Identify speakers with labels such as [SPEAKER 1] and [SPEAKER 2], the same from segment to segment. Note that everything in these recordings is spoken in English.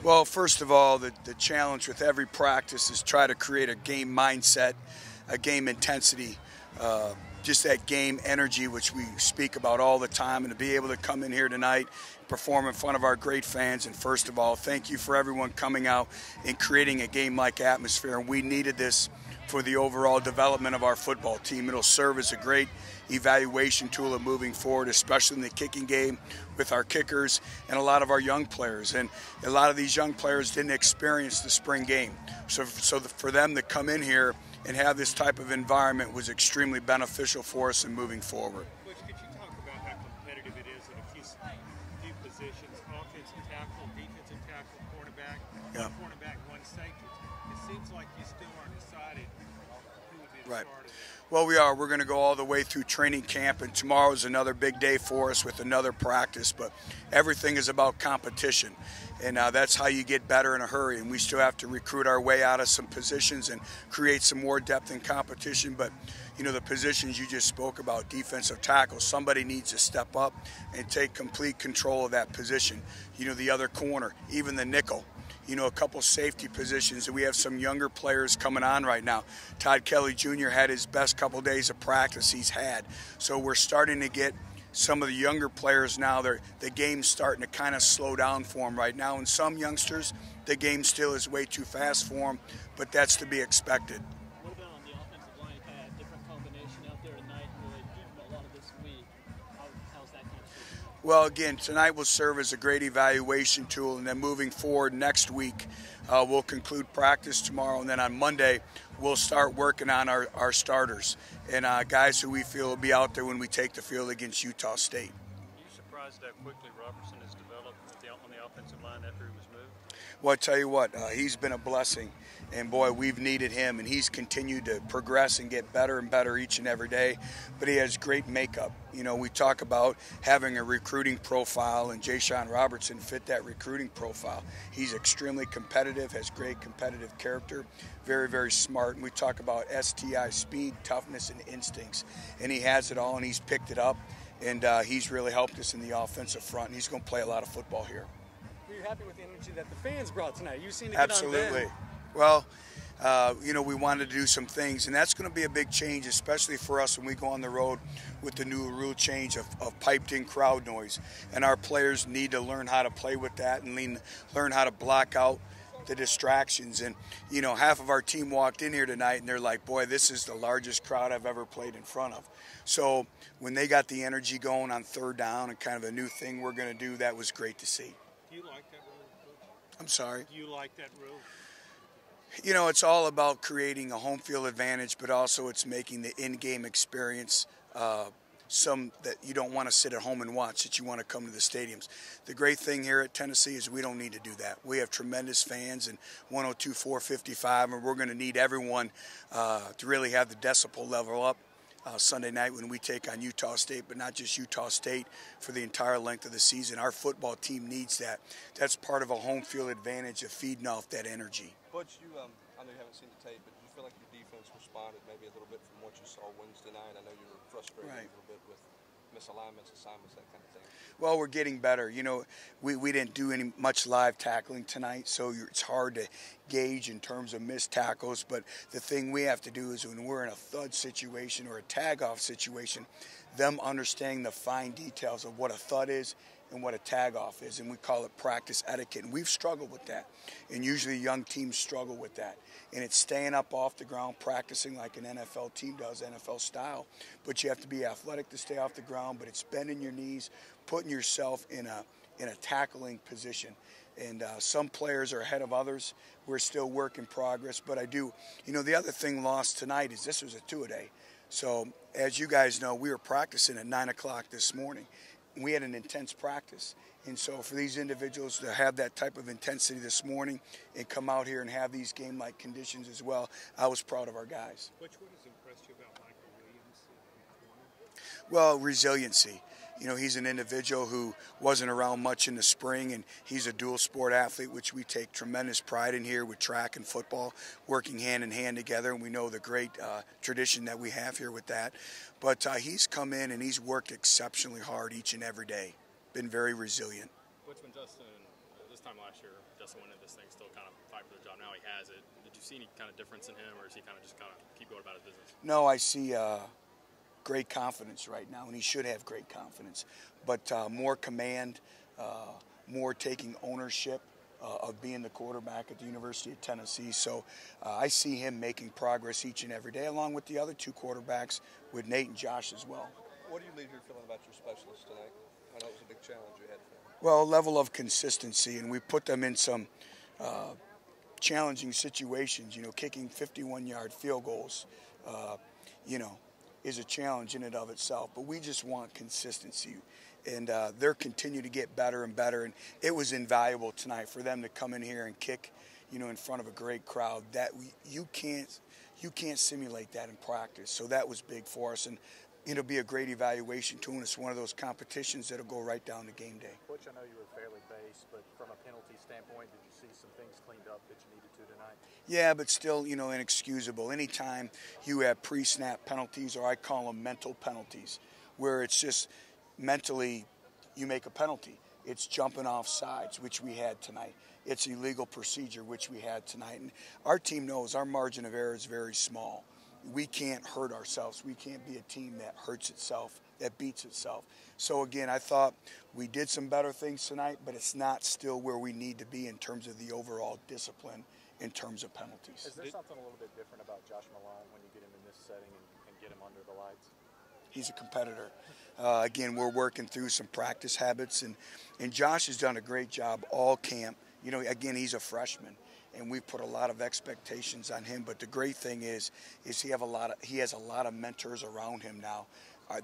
[SPEAKER 1] Well, first of all, the challenge with every practice is try to create a game mindset, a game intensity, uh, just that game energy, which we speak about all the time, and to be able to come in here tonight, perform in front of our great fans. And first of all, thank you for everyone coming out and creating a game-like atmosphere. And we needed this for the overall development of our football team. It'll serve as a great evaluation tool of moving forward, especially in the kicking game with our kickers and a lot of our young players. And a lot of these young players didn't experience the spring game. So for them to come in here and have this type of environment was extremely beneficial for us in moving forward.
[SPEAKER 2] Butch, could you talk about how competitive it is at a few positions, offensive tackle, defensive tackle, cornerback,
[SPEAKER 1] Yeah.
[SPEAKER 2] cornerback, one safety? It seems like you still aren't decided who would be the
[SPEAKER 1] Right.
[SPEAKER 2] starter.
[SPEAKER 1] Well, we are. We're going to go all the way through training camp, and tomorrow is another big day for us with another practice. But everything is about competition, and that's how you get better in a hurry. And we still have to recruit our way out of some positions and create some more depth in competition. But, you know, the positions you just spoke about, defensive tackle, somebody needs to step up and take complete control of that position. You know, the other corner, even the nickel. You know, a couple safety positions, and we have some younger players coming on right now. Todd Kelly Jr. had his best couple days of practice he's had. So we're starting to get some of the younger players now. The game's starting to kind of slow down for them right now. And some youngsters, the game still is way too fast for them, but that's to be expected.
[SPEAKER 3] What about on the offensive line? Kind of a different combination out there tonight, really doing a lot of this week. How's that kind of shaping up?
[SPEAKER 1] Well, again, tonight will serve as a great evaluation tool, and then moving forward next week, we'll conclude practice tomorrow, and then on Monday, we'll start working on our starters and guys who we feel will be out there when we take the field against Utah State.
[SPEAKER 4] Are you surprised how quickly Robertson has developed on the offensive line after he was moved?
[SPEAKER 1] Well, I tell you what, he's been a blessing, and boy, we've needed him, and he's continued to progress and get better and better each and every day, but he has great makeup. You know, we talk about having a recruiting profile, and Jayshon Robertson fit that recruiting profile. He's extremely competitive, has great competitive character, very, very smart, and we talk about STI, speed, toughness, and instincts, and he has it all, and he's picked it up, and he's really helped us in the offensive front, and he's going to play a lot of football here.
[SPEAKER 5] Were you happy with the energy that the fans brought tonight? You seem to get
[SPEAKER 1] Absolutely.
[SPEAKER 5] on them.
[SPEAKER 1] Well, you know, we wanted to do some things, and that's going to be a big change, especially for us when we go on the road with the new rule change of piped-in crowd noise. And our players need to learn how to play with that and learn how to block out the distractions. And, you know, half of our team walked in here tonight, and they're like, boy, this is the largest crowd I've ever played in front of. So when they got the energy going on third down and kind of a new thing we're going to do, that was great to see.
[SPEAKER 2] Do you like that rule, Butch?
[SPEAKER 1] I'm sorry?
[SPEAKER 2] Do you like that rule?
[SPEAKER 1] You know, it's all about creating a home field advantage, but also it's making the in-game experience some that you don't want to sit at home and watch, that you want to come to the stadiums. The great thing here at Tennessee is we don't need to do that. We have tremendous fans in 102-455, and we're going to need everyone to really have the decibel level up Sunday night when we take on Utah State, but not just Utah State, for the entire length of the season. Our football team needs that. That's part of a home field advantage of feeding off that energy.
[SPEAKER 6] Butch, I know you haven't seen the tape, but did you feel like your defense responded maybe a little bit from what you saw Wednesday night? I know you were frustrated a little bit with misalignments, assignments, that kind of thing.
[SPEAKER 1] Well, we're getting better. You know, we didn't do much live tackling tonight, so it's hard to gauge in terms of missed tackles. But the thing we have to do is when we're in a thud situation or a tag-off situation, them understanding the fine details of what a thud is and what a tag-off is, and we call it practice etiquette. And we've struggled with that, and usually young teams struggle with that. And it's staying up off the ground, practicing like an NFL team does, NFL style. But you have to be athletic to stay off the ground, but it's bending your knees, putting yourself in a tackling position. And some players are ahead of others. We're still work in progress, but you know, the other thing lost tonight is this was a two-a-day. So as you guys know, we were practicing at 9 o'clock this morning. We had an intense practice, and so for these individuals to have that type of intensity this morning and come out here and have these game-like conditions as well, I was proud of our guys.
[SPEAKER 2] Butch, what has impressed you about Michael Williams?
[SPEAKER 1] Well, resiliency. You know, he's an individual who wasn't around much in the spring, and he's a dual sport athlete, which we take tremendous pride in here with track and football, working hand in hand together, and we know the great tradition that we have here with that. But he's come in and he's worked exceptionally hard each and every day, been very resilient.
[SPEAKER 4] Butch, when Justin, this
[SPEAKER 7] time last year, Justin went into this thing still kind of fighting for the job. Now he has it. Did you see any kind of difference in him, or is he kind of just keep going about his business?
[SPEAKER 1] No, I see great confidence right now, and he should have great confidence. But more command, more taking ownership of being the quarterback at the University of Tennessee. So I see him making progress each and every day, along with the other two quarterbacks, with Nate and Josh as well.
[SPEAKER 6] What do you leave here feeling about your specialists tonight? I know it was a big challenge you had for them.
[SPEAKER 1] Well, a level of consistency, and we put them in some challenging situations. You know, kicking 51-yard field goals, you know, is a challenge in and of itself. But we just want consistency, and they're continue to get better and better. And it was invaluable tonight for them to come in here and kick, you know, in front of a great crowd. That you can't simulate that in practice. So that was big for us, and it'll be a great evaluation too. And it's one of those competitions that'll go right down to game day.
[SPEAKER 8] Butch, I know you were fairly base, but from a penalty standpoint, did you see some things cleaned up that you needed to tonight?
[SPEAKER 1] Yeah, but still, you know, inexcusable. Anytime you have pre-snap penalties, or I call them mental penalties, where it's just mentally you make a penalty. It's jumping off sides, which we had tonight. It's illegal procedure, which we had tonight. And our team knows our margin of error is very small. We can't hurt ourselves. We can't be a team that hurts itself, that beats itself. So again, I thought we did some better things tonight, but it's not still where we need to be in terms of the overall discipline in terms of penalties.
[SPEAKER 8] Is there something a little bit different about Josh Malone when you get him in this setting and get him under the lights?
[SPEAKER 1] He's a competitor. Again, we're working through some practice habits, and Josh has done a great job all camp. You know, again, he's a freshman, and we've put a lot of expectations on him. But the great thing is he has a lot of mentors around him now.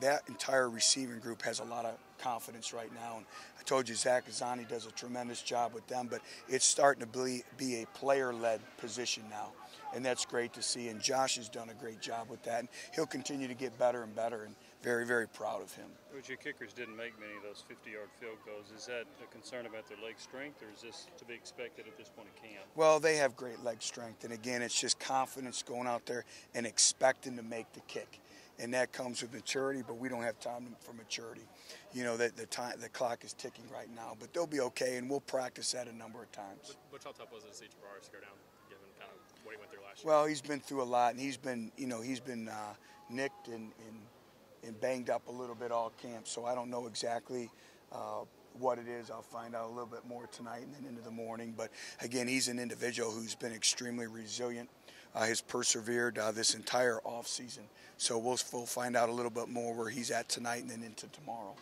[SPEAKER 1] That entire receiving group has a lot of confidence right now. And I told you Zach Azzani does a tremendous job with them, but it's starting to be a player-led position now. And that's great to see. And Josh has done a great job with that. And he'll continue to get better and better, and very, very proud of him.
[SPEAKER 4] But your kickers didn't make many of those 50-yard field goals. Is that a concern about their leg strength, or is this to be expected at this point in camp?
[SPEAKER 1] Well, they have great leg strength. And again, it's just confidence going out there and expecting to make the kick. And that comes with maturity, but we don't have time for maturity. You know, the clock is ticking right now, but they'll be okay, and we'll practice that a number of times.
[SPEAKER 7] But how tough was it to see Tavares go down, given kind of what he went through last year?
[SPEAKER 1] Well, he's been through a lot, and he's been nicked and banged up a little bit all camp, so I don't know exactly what it is. I'll find out a little bit more tonight and then into the morning. But again, he's an individual who's been extremely resilient. Has persevered this entire off season. So we'll find out a little bit more where he's at tonight and then into tomorrow.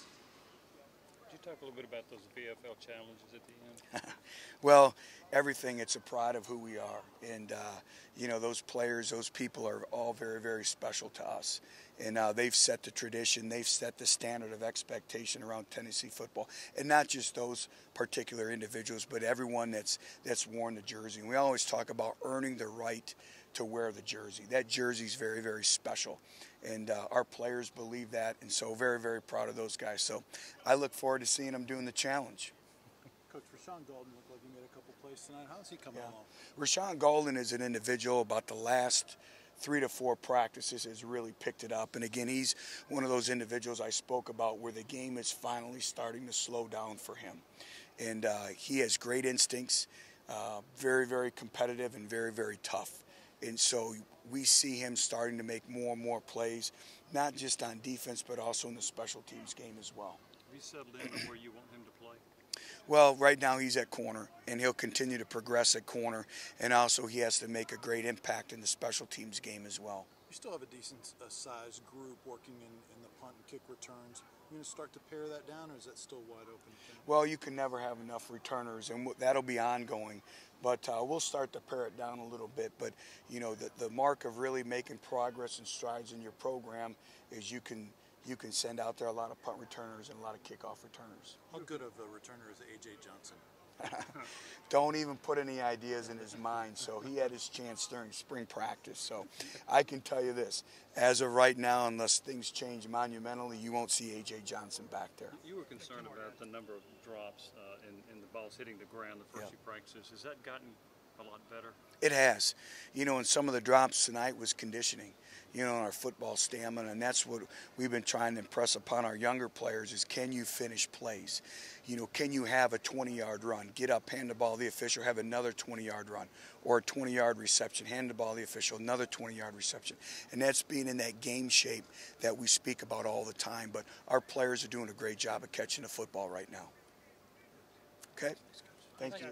[SPEAKER 4] Could you talk a little bit about those VFL challenges at the end?
[SPEAKER 1] Well, everything, it's a pride of who we are. And, you know, those players, those people are all very, very special to us. And they've set the tradition. They've set the standard of expectation around Tennessee football. And not just those particular individuals, but everyone that's worn the jersey. And we always talk about earning the right to wear the jersey. That jersey is very, very special. And our players believe that. And so very, very proud of those guys. So I look forward to seeing them doing the challenge.
[SPEAKER 9] Coach, Rashawn Golden looked like he made a couple plays tonight. How's he coming along?
[SPEAKER 1] Rashawn Golden is an individual about the last 3 to 4 practices has really picked it up. And again, he's one of those individuals I spoke about where the game is finally starting to slow down for him. And he has great instincts, very, very competitive and very, very tough. And so we see him starting to make more and more plays, not just on defense, but also in the special teams game as well.
[SPEAKER 4] Have you settled in on where you want him to play?
[SPEAKER 1] Well, right now he's at corner, and he'll continue to progress at corner. And also he has to make a great impact in the special teams game as well.
[SPEAKER 9] You still have a decent sized group working in the punt and kick returns. You going to start to pare that down, or is that still wide open?
[SPEAKER 1] Well, you can never have enough returners, and that'll be ongoing. But we'll start to pare it down a little bit. But, you know, the mark of really making progress and strides in your program is you can send out there a lot of punt returners and a lot of kickoff returners.
[SPEAKER 9] How good of a returner is A.J. Johnson?
[SPEAKER 1] Don't even put any ideas in his mind. So he had his chance during spring practice. So I can tell you this, as of right now, unless things change monumentally, you won't see A.J. Johnson back there.
[SPEAKER 4] You were concerned about the number of drops and the balls hitting the ground the first few practices. Has that gotten a lot better?
[SPEAKER 1] It has. You know, and some of the drops tonight was conditioning, you know, and our football stamina, and that's what we've been trying to impress upon our younger players is can you finish plays? You know, can you have a 20-yard run, get up, hand the ball to the official, have another 20-yard run, or a 20-yard reception, hand the ball to the official, another 20-yard reception. And that's being in that game shape that we speak about all the time. But our players are doing a great job of catching the football right now. Okay? Thank you.